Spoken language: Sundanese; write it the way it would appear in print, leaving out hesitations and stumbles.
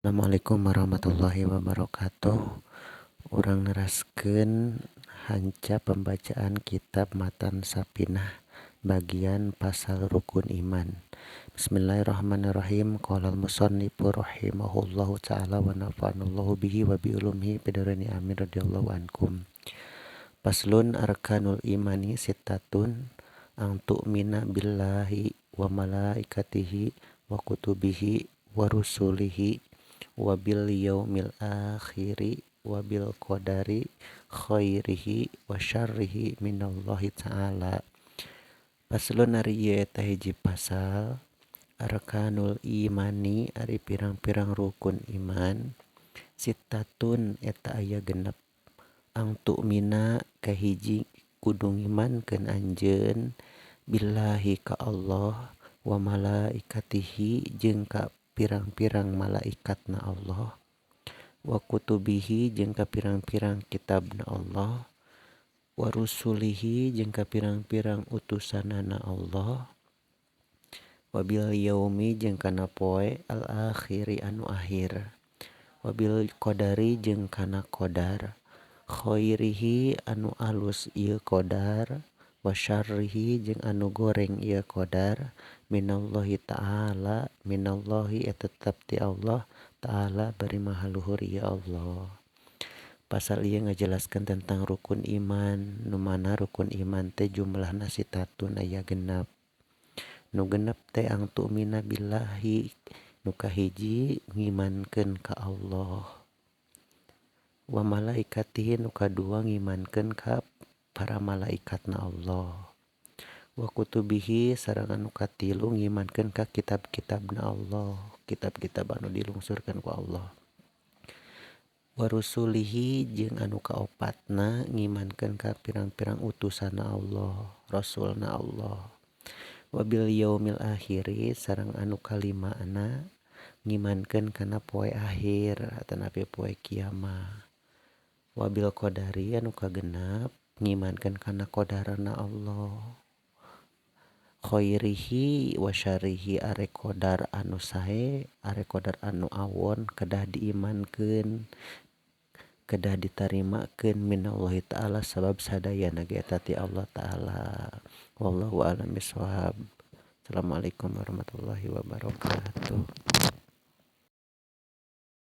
Assalamualaikum warahmatullahi wabarakatuh. Urang neraskeun hanca pembacaan kitab Matan Sapinah bagian pasal rukun iman. Bismillahirrahmanirrahim. Qala al-musannifu rahimahullahu ta'ala wa nafa'anallahu bihi wa bi ulumihi bidarani amin radhiyallahu ankum. Paslun arkanul imani sittatun ang tu'mina billahi wa malaikatihi wa kutubihi wa rusulihi wa bil yaumil akhiri wa bil qadari khairihi wa syarrihi minallahi ta'ala. Paslun ari ieu eta hiji pasal arkanul imani ari pirang-pirang rukun iman. Sittatun eta aya genep. Ang tu'mina kahiji kudu ngimankeun anjeun billahi ka Allah wa malaikatihi jeung ka pirang-pirang malaikatna Allah wa kutubihi jeung ka pirang-pirang kitabna Allah wa rusulihi jeung ka pirang-pirang utusanana Allah wa bil yaumi jeung kana poe al akhiri anu akhir wa bil qadari jeung kana qadar khairihi anu alus ieu qadar wa syarrihi jeung anu goreng ieu qadar minallahi ta'ala. Minallahi eta tetep ti Allah ta'ala bari maha luhur ya Allah. Pasal ieu ngajelaskeun tentang rukun iman, nu mana rukun iman teh jumlahna sitatun aya genep. Nu genep teh ang tu'mina billahi, nu kahiji ngimankeun ka Allah, wa malaikatihi nu kadua ngimankeun ka para malaikatna Allah, wa kutubihi sareng anu katilu ngimankeun ka kitab-kitabna Allah, kitab-kitab anu dilungsurkeun ku Allah, wa rusulihi jeung anu kaopatna ngimankeun ka pirang-pirang utusanna Allah, rasulna Allah, wa bil yaumil akhiri sareng anu kalimana ngimankeun kana poe akhir atanapi poe kiamah, wa bil qadari anu kagenep ngimankeun kana qadarna Allah, khairihi wa syarrihi are qadar anu sae are qadar anu awon kedah diimankeun kedah ditarimakeun minallahi ta'ala sabab sadayana ge eta ti Allah ta'ala. Wallahu a'lam bishawab. Assalamualaikum warahmatullahi wabarakatuh.